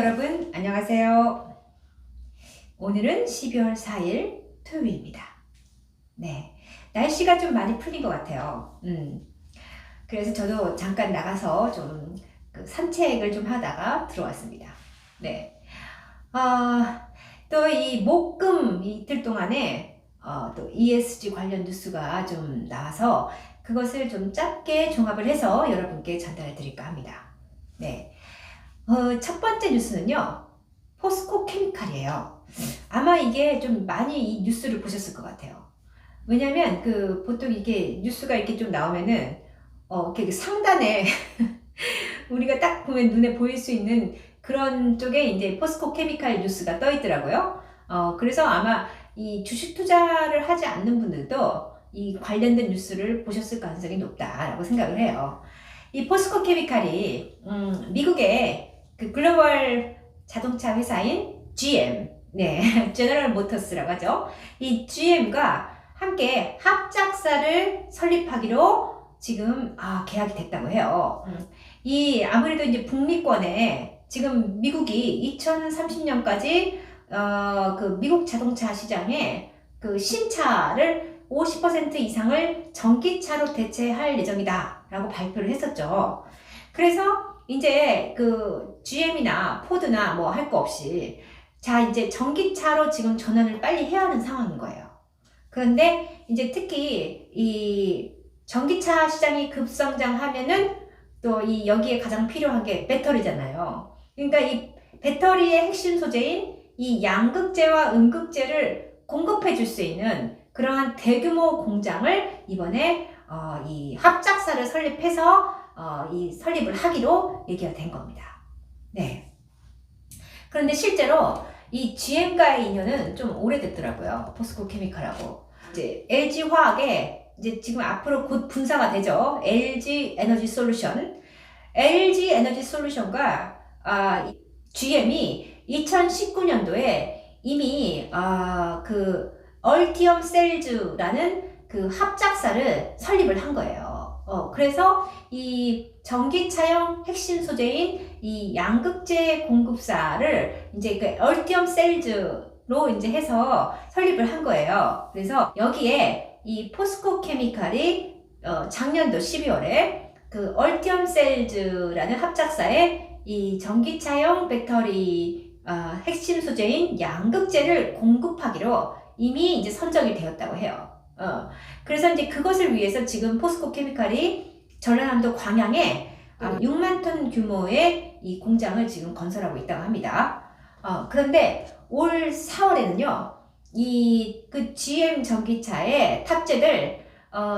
여러분, 안녕하세요. 오늘은 12월 4일 토요일입니다. 네, 날씨가 좀 많이 풀린 것 같아요. 그래서 저도 잠깐 나가서 좀 산책을 좀 하다가 들어왔습니다. 네, 또 이 목금 이틀 동안에 또 ESG 관련 뉴스가 좀 나와서 그것을 좀 짧게 종합을 해서 여러분께 전달해 드릴까 합니다. 네. 첫 번째 뉴스는요, 포스코 케미칼이에요. 아마 이게 좀 많이 이 뉴스를 보셨을 것 같아요. 왜냐면 보통 이게 뉴스가 이렇게 좀 나오면은 이렇게 상단에 우리가 딱 보면 눈에 보일 수 있는 그런 쪽에 이제 포스코 케미칼 뉴스가 떠 있더라고요. 그래서 아마 이 주식 투자를 하지 않는 분들도 이 관련된 뉴스를 보셨을 가능성이 높다라고 생각을 해요. 이 포스코 케미칼이 미국의 그 글로벌 자동차 회사인 GM, 네, 제너럴 모터스라고 하죠. 이 GM과 함께 합작사를 설립하기로 지금 계약이 됐다고 해요. 이 아무래도 이제 북미권에 지금 미국이 2030년까지 그 미국 자동차 시장에 그 신차를 50% 이상을 전기차로 대체할 예정이다 라고 발표를 했었죠. 그래서 이제 그 GM이나 포드나 뭐 할 거 없이 자 이제 전기차로 지금 전환을 빨리 해야 하는 상황인 거예요. 그런데 이제 특히 이 전기차 시장이 급성장하면은 또 이 여기에 가장 필요한 게 배터리잖아요. 그러니까 이 배터리의 핵심 소재인 이 양극재와 음극재를 공급해 줄 수 있는 그러한 대규모 공장을 이번에 이 합작사를 설립해서 이 설립을 하기로 얘기가 된 겁니다. 네. 그런데 실제로 이 GM과의 인연은 좀 오래됐더라고요. 포스코 케미칼하고. 이제 LG 화학에 이제 지금 앞으로 곧 분사가 되죠. LG 에너지 솔루션. LG 에너지 솔루션과 GM이 2019년도에 이미 그 얼티엄 셀즈라는 그 합작사를 설립을 한 거예요. 그래서 이 전기차용 핵심 소재인 이 양극재 공급사를 이제 그 얼티엄 셀즈로 이제 해서 설립을 한 거예요. 그래서 여기에 이 포스코 케미칼이 작년도 12월에 그 얼티엄 셀즈라는 합작사에 이 전기차용 배터리 핵심 소재인 양극재를 공급하기로 이미 이제 선정이 되었다고 해요. 그래서 이제 그것을 위해서 지금 포스코 케미칼이 전라남도 광양에 6만 톤 규모의 이 공장을 지금 건설하고 있다고 합니다. 그런데 올 4월에는요, 그 GM 전기차에 탑재될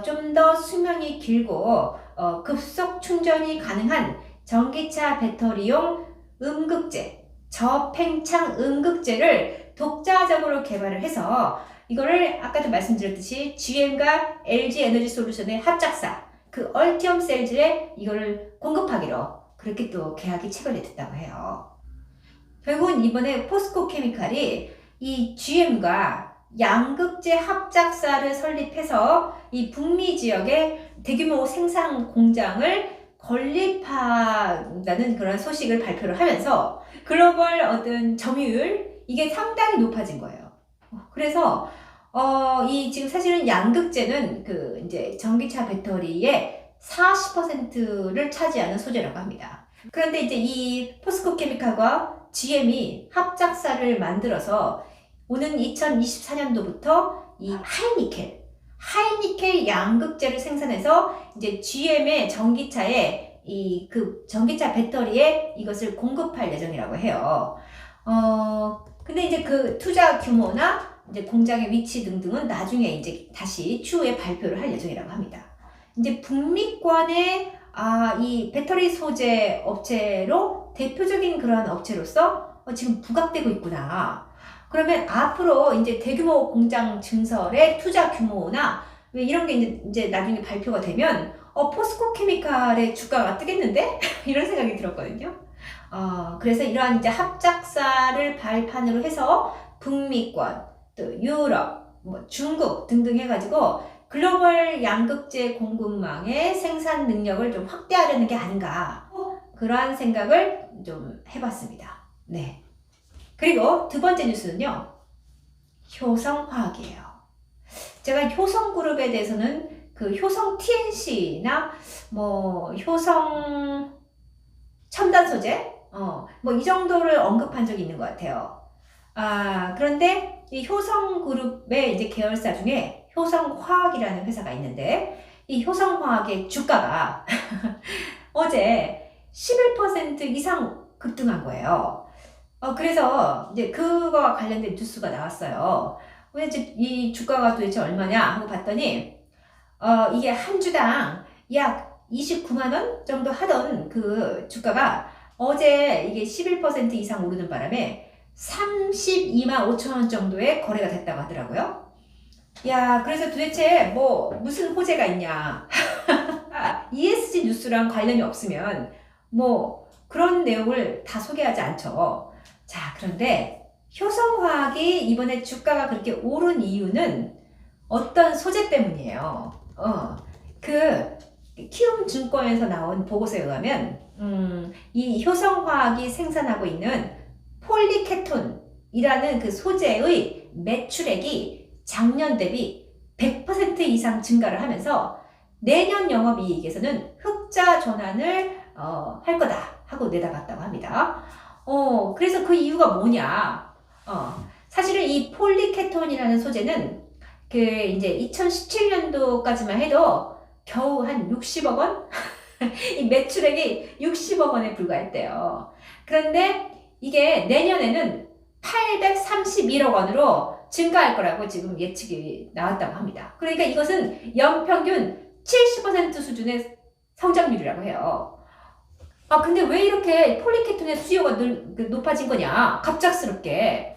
좀 더 수명이 길고 급속 충전이 가능한 전기차 배터리용 음극재, 저팽창 음극재를 독자적으로 개발을 해서 이거를 아까도 말씀드렸듯이 GM과 LG 에너지 솔루션의 합작사 그 얼티엄 셀즈에 이거를 공급하기로 그렇게 또 계약이 체결이 됐다고 해요. 결국은 이번에 포스코 케미칼이 이 GM과 양극재 합작사를 설립해서 이 북미 지역에 대규모 생산 공장을 건립한다는 그런 소식을 발표를 하면서 글로벌 어떤 점유율 이게 상당히 높아진 거예요. 그래서 이 지금 사실은 양극재는 그 이제 전기차 배터리의 40%를 차지하는 소재라고 합니다. 그런데 이제 이 포스코 케미칼과 GM이 합작사를 만들어서 오는 2024년도부터 이 하이니켈 양극재를 생산해서 이제 GM의 전기차에 이 그 전기차 배터리에 이것을 공급할 예정이라고 해요. 근데 이제 그 투자 규모나 이제 공장의 위치 등등은 나중에 이제 다시 추후에 발표를 할 예정이라고 합니다. 이제 북미권의 이 배터리 소재 업체로 대표적인 그러한 업체로서 지금 부각되고 있구나. 그러면 앞으로 이제 대규모 공장 증설의 투자 규모나 왜 이런 게 이제 나중에 발표가 되면 포스코 케미칼의 주가가 뜨겠는데? 이런 생각이 들었거든요. 그래서 이러한 이제 합작사를 발판으로 해서 북미권, 또 유럽, 뭐 중국 등등 해가지고 글로벌 양극재 공급망의 생산 능력을 좀 확대하려는 게 아닌가 그러한 생각을 좀 해봤습니다. 네. 그리고 두 번째 뉴스는요. 효성화학이에요. 제가 효성그룹에 대해서는 그 효성 TNC나 뭐 효성 첨단 소재 뭐 이 정도를 언급한 적이 있는 것 같아요. 그런데 이 효성그룹의 이제 계열사 중에 효성화학이라는 회사가 있는데 이 효성화학의 주가가 어제 11% 이상 급등한 거예요. 그래서 이제 그거와 관련된 뉴스가 나왔어요. 왜 이제 이 주가가 도대체 얼마냐 하고 봤더니 이게 한 주당 약 29만 원 정도 하던 그 주가가 어제 이게 11% 이상 오르는 바람에 32만 5천 원 정도의 거래가 됐다고 하더라고요. 야, 그래서 도대체 뭐 무슨 호재가 있냐? ESG 뉴스랑 관련이 없으면 뭐 그런 내용을 다 소개하지 않죠. 자, 그런데 효성화학이 이번에 주가가 그렇게 오른 이유는 어떤 소재 때문이에요. 그 키움증권에서 나온 보고서에 의하면 이 효성화학이 생산하고 있는 폴리케톤이라는 그 소재의 매출액이 작년 대비 100% 이상 증가를 하면서 내년 영업이익에서는 흑자 전환을 할 거다 하고 내다봤다고 합니다. 그래서 그 이유가 뭐냐? 사실은 이 폴리케톤이라는 소재는 그 이제 2017년도까지만 해도 겨우 한 60억 원? 이 매출액이 60억 원에 불과했대요. 그런데 이게 내년에는 831억 원으로 증가할 거라고 지금 예측이 나왔다고 합니다. 그러니까 이것은 연평균 70% 수준의 성장률이라고 해요. 근데 왜 이렇게 폴리케톤의 수요가 높아진 거냐? 갑작스럽게.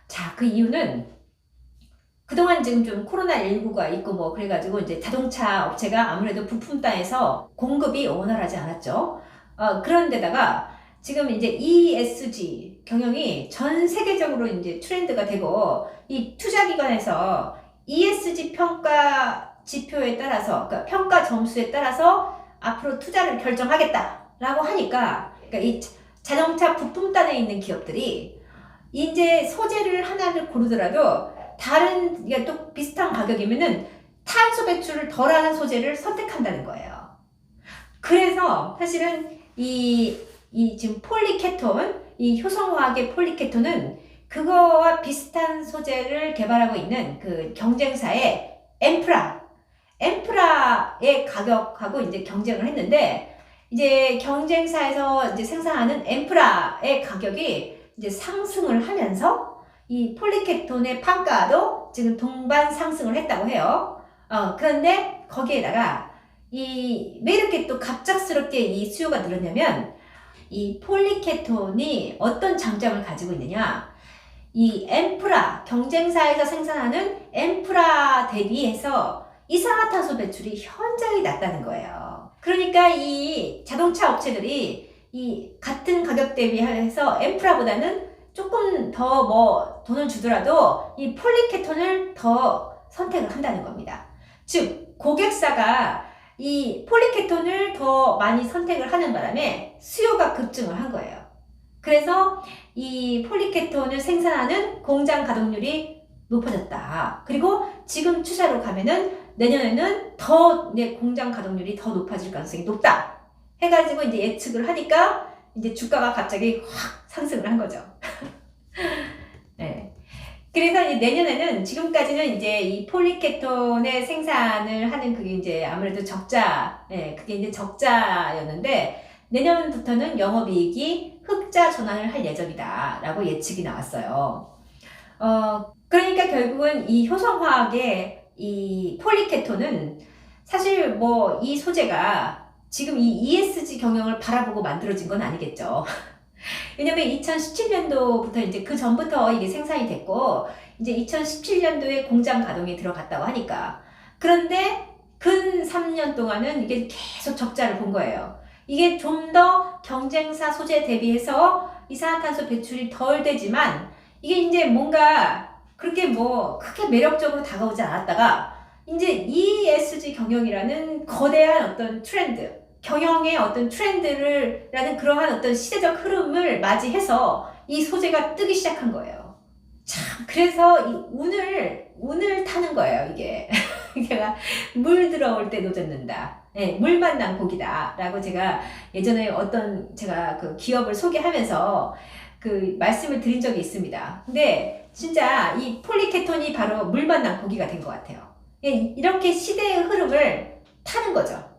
자, 그 이유는 그동안 지금 좀 코로나19가 있고 뭐 그래가지고 이제 자동차 업체가 아무래도 부품 단에서 공급이 원활하지 않았죠. 그런데다가 지금 이제 ESG 경영이 전 세계적으로 이제 트렌드가 되고 이 투자기관에서 ESG 평가 지표에 따라서, 그러니까 평가 점수에 따라서 앞으로 투자를 결정하겠다라고 하니까, 그러니까 이 자동차 부품단에 있는 기업들이 이제 소재를 하나를 고르더라도 다른, 그러니까 또 비슷한 가격이면은 탄소 배출을 덜하는 소재를 선택한다는 거예요. 그래서 사실은 이 지금 폴리케톤, 이 효성화학의 폴리케톤은 그거와 비슷한 소재를 개발하고 있는 그 경쟁사의 엠프라의 가격하고 이제 경쟁을 했는데, 이제 경쟁사에서 이제 생산하는 엠프라의 가격이 이제 상승을 하면서 이 폴리케톤의 판가도 지금 동반 상승을 했다고 해요. 그런데 거기에다가 왜 이렇게 또 갑작스럽게 이 수요가 늘었냐면, 이 폴리케톤이 어떤 장점을 가지고 있느냐, 이 엠프라, 경쟁사에서 생산하는 엠프라 대비해서 이산화탄소 배출이 현저히 낮다는 거예요. 그러니까 이 자동차 업체들이 이 같은 가격 대비해서 엠프라보다는 조금 더 뭐 돈을 주더라도 이 폴리케톤을 더 선택을 한다는 겁니다. 즉, 고객사가 이 폴리케톤을 더 많이 선택을 하는 바람에 수요가 급증을 한 거예요. 그래서 이 폴리케톤을 생산하는 공장 가동률이 높아졌다. 그리고 지금 추세로 가면은 내년에는 더 공장 가동률이 더 높아질 가능성이 높다. 해가지고 이제 예측을 하니까 이제 주가가 갑자기 확 상승을 한 거죠. 네. 그래서 이제 내년에는, 지금까지는 이제 이 폴리케톤의 생산을 하는 그게 이제 아무래도 그게 이제 적자였는데, 내년부터는 영업이익이 흑자 전환을 할 예정이다라고 예측이 나왔어요. 그러니까 결국은 이 효성화학의 이 폴리케톤은 사실 뭐 이 소재가 지금 이 ESG 경영을 바라보고 만들어진 건 아니겠죠. 왜냐면 2017년도부터 이제 그 전부터 이게 생산이 됐고, 이제 2017년도에 공장 가동에 들어갔다고 하니까. 그런데 근 3년 동안은 이게 계속 적자를 본 거예요. 이게 좀 더 경쟁사 소재 대비해서 이산화탄소 배출이 덜 되지만, 이게 이제 뭔가 그렇게 뭐 크게 매력적으로 다가오지 않았다가, 이제 ESG 경영이라는 거대한 어떤 트렌드, 경영의 어떤 트렌드라는 그러한 어떤 시대적 흐름을 맞이해서 이 소재가 뜨기 시작한 거예요. 참, 그래서 이 운을 타는 거예요, 이게. 제가 물 들어올 때 노젓는다. 네, 물 만난 고기다. 라고 제가 예전에 제가 그 기업을 소개하면서 그 말씀을 드린 적이 있습니다. 근데 진짜 이 폴리케톤이 바로 물 만난 고기가 된 것 같아요. 이렇게 시대의 흐름을 타는 거죠.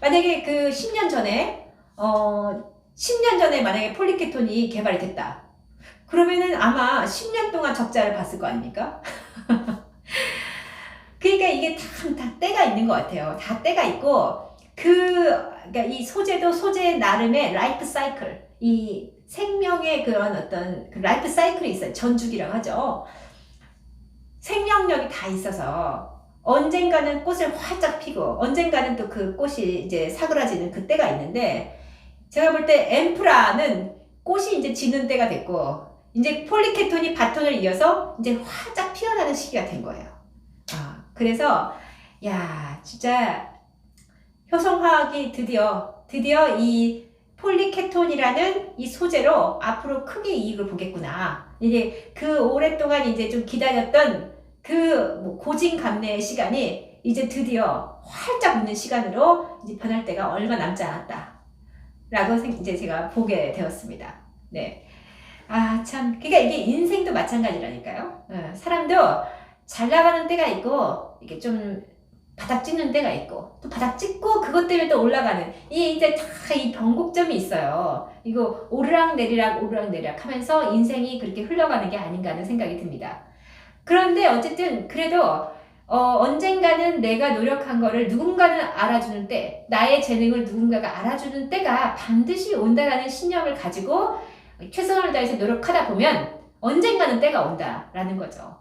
만약에 그 10년 전에, 10년 전에 만약에 폴리케톤이 개발이 됐다. 그러면은 아마 10년 동안 적자를 봤을 거 아닙니까? 그러니까 이게 다 때가 있는 것 같아요. 다 때가 있고, 그러니까 이 소재도 소재 나름의 라이프 사이클, 이 생명의 그런 어떤 그 라이프 사이클이 있어요. 전주기라고 하죠. 생명력이 다 있어서, 언젠가는 꽃을 활짝 피고, 언젠가는 또 그 꽃이 이제 사그라지는 그때가 있는데, 제가 볼 때 앰프라는 꽃이 이제 지는 때가 됐고, 이제 폴리케톤이 바톤을 이어서 이제 활짝 피어나는 시기가 된 거예요. 그래서, 야, 진짜, 효성화학이 드디어 이 폴리케톤이라는 이 소재로 앞으로 크게 이익을 보겠구나. 이제 그 오랫동안 이제 좀 기다렸던 그 고진감래의 시간이 이제 드디어 활짝 웃는 시간으로 이제 변할 때가 얼마 남지 않았다. 라고 이제 제가 보게 되었습니다. 네. 참. 그러니까 이게 인생도 마찬가지라니까요. 사람도 잘 나가는 때가 있고, 이게 좀 바닥 찍는 때가 있고, 또 바닥 찍고 그것 때문에 또 올라가는, 이제 다 이 변곡점이 있어요. 이거 오르락 내리락 하면서 인생이 그렇게 흘러가는 게 아닌가 하는 생각이 듭니다. 그런데 어쨌든 그래도 언젠가는 내가 노력한 거를 누군가는 알아주는 때, 나의 재능을 누군가가 알아주는 때가 반드시 온다라는 신념을 가지고 최선을 다해서 노력하다 보면 언젠가는 때가 온다라는 거죠.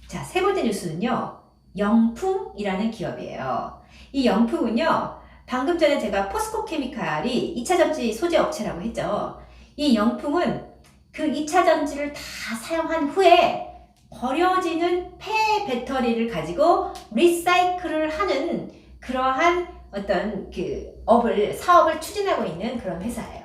자, 세 번째 뉴스는요, 영풍이라는 기업이에요. 이 영풍은요, 방금 전에 제가 포스코 케미칼이 2차전지 소재 업체라고 했죠. 이 영풍은 그 2차전지를 다 사용한 후에 버려지는 폐 배터리를 가지고 리사이클을 하는 그러한 어떤 그 사업을 추진하고 있는 그런 회사예요.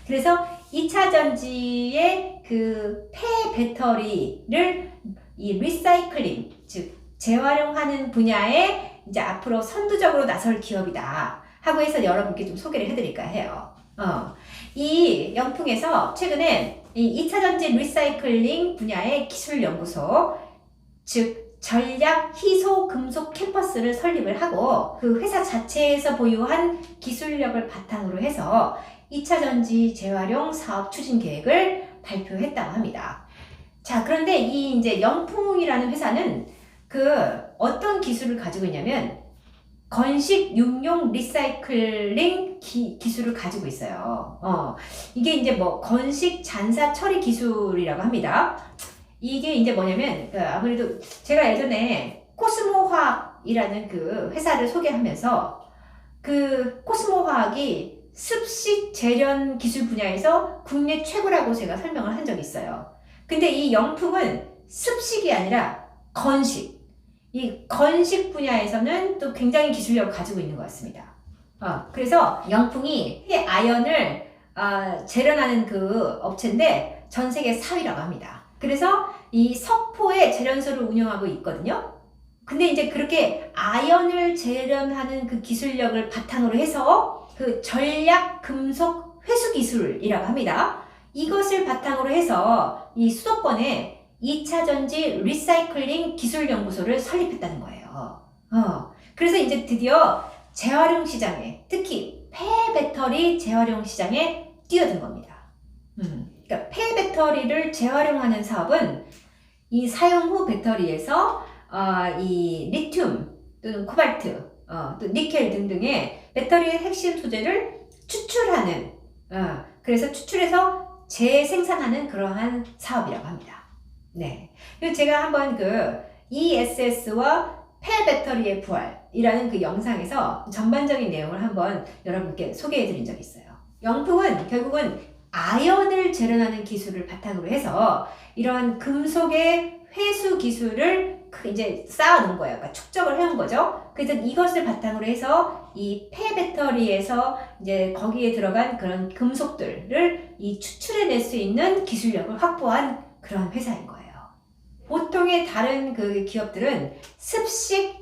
그래서 2차전지의 그 폐 배터리를 이 리사이클링, 즉 재활용하는 분야에 이제 앞으로 선두적으로 나설 기업이다 하고 해서 여러분께 좀 소개를 해드릴까 해요. 이 영풍에서 최근에 이 2차전지 리사이클링 분야의 기술연구소, 즉 전략 희소 금속 캠퍼스를 설립을 하고 그 회사 자체에서 보유한 기술력을 바탕으로 해서 2차전지 재활용 사업 추진 계획을 발표했다고 합니다. 자, 그런데 이 이제 영풍이라는 회사는 그 어떤 기술을 가지고 있냐면 건식 육용 리사이클링 기술을 가지고 있어요. 이게 이제 건식 잔사 처리 기술이라고 합니다. 이게 이제 뭐냐면 아무래도 제가 예전에 코스모화학이라는 그 회사를 소개하면서 그 코스모화학이 습식 재련 기술 분야에서 국내 최고라고 제가 설명을 한 적이 있어요. 근데 이 영풍은 습식이 아니라 건식. 이 건식 분야에서는 또 굉장히 기술력을 가지고 있는 것 같습니다. 그래서 영풍이 아연을 재련하는 그 업체인데 전 세계 4위라고 합니다. 그래서 이 석포에 재련소를 운영하고 있거든요. 근데 이제 그렇게 아연을 재련하는 그 기술력을 바탕으로 해서 그 전략 금속 회수 기술이라고 합니다. 이것을 바탕으로 해서 이 수도권에 2차전지 리사이클링 기술연구소를 설립했다는 거예요. 그래서 이제 드디어 재활용 시장에, 특히 폐 배터리 재활용 시장에 뛰어든 겁니다. 그러니까 폐 배터리를 재활용하는 사업은 이 사용 후 배터리에서 이 리튬 또는 코발트, 또 니켈 등등의 배터리의 핵심 소재를 추출하는, 그래서 추출해서 재생산하는 그러한 사업이라고 합니다. 네. 그리고 제가 한번 그 ESS와 폐 배터리의 부활이라는 그 영상에서 전반적인 내용을 한번 여러분께 소개해 드린 적이 있어요. 영풍은 결국은 아연을 재련하는 기술을 바탕으로 해서 이런 금속의 회수 기술을 이제 쌓아놓은 거예요. 그러니까 축적을 해온 거죠. 그래서 이것을 바탕으로 해서 이 폐배터리에서 이제 거기에 들어간 그런 금속들을 이 추출해낼 수 있는 기술력을 확보한 그런 회사인 거예요. 보통의 다른 그 기업들은 습식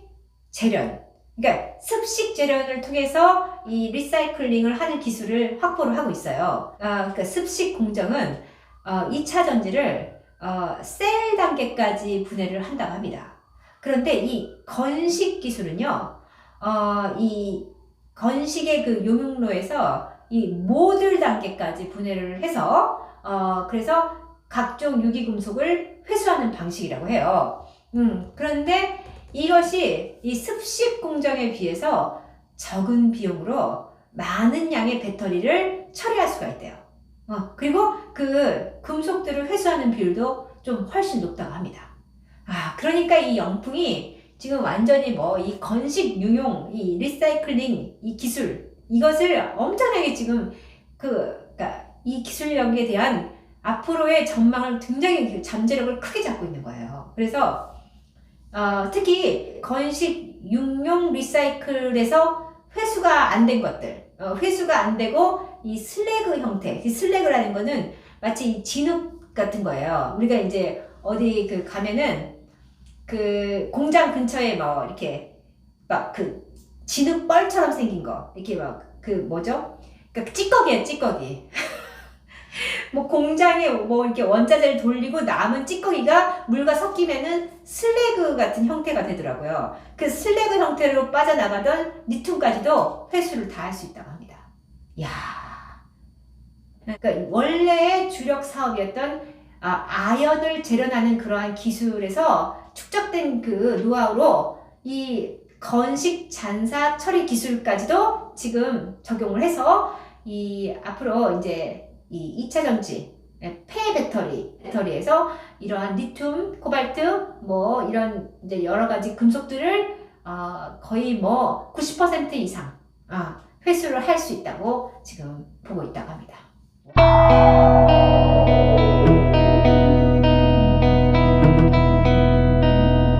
재련, 그러니까 습식 재련을 통해서 이 리사이클링을 하는 기술을 확보를 하고 있어요. 그러니까 습식 공정은 2차 전지를 셀 단계까지 분해를 한다고 합니다. 그런데 이 건식 기술은요, 이 건식의 그 용융로에서 이 모듈 단계까지 분해를 해서 그래서 각종 유기금속을 회수하는 방식이라고 해요. 그런데 이것이 이 습식 공정에 비해서 적은 비용으로 많은 양의 배터리를 처리할 수가 있대요. 그리고 그 금속들을 회수하는 비율도 좀 훨씬 높다고 합니다. 그러니까 이 영풍이 지금 완전히 이 건식 융용, 이 리사이클링, 이 기술, 이것을 엄청나게 지금 그러니까 이 기술력에 대한 앞으로의 전망을 굉장히 잠재력을 크게 잡고 있는 거예요. 그래서 특히 건식 융용 리사이클에서 회수가 안 된 것들, 회수가 안 되고 이 슬래그 형태, 이 슬래그라는 거는 마치 진흙 같은 거예요. 우리가 이제 어디 가면은 그 공장 근처에 이렇게 막 그 진흙벌처럼 생긴 거, 이렇게 그 뭐죠? 그러니까 찌꺼기예요, 찌꺼기. 공장에 이렇게 원자재를 돌리고 남은 찌꺼기가 물과 섞이면은 슬래그 같은 형태가 되더라고요. 그 슬래그 형태로 빠져나가던 리튬까지도 회수를 다 할 수 있다고 합니다. 이야. 그러니까 원래의 주력 사업이었던 아연을 재련하는 그러한 기술에서 축적된 그 노하우로 이 건식 잔사 처리 기술까지도 지금 적용을 해서 이 앞으로 이제 이 2차 전지 폐 배터리에서 이러한 리튬, 코발트 이런 이제 여러 가지 금속들을 거의 90% 이상 회수를 할 수 있다고 지금 보고 있다고 합니다.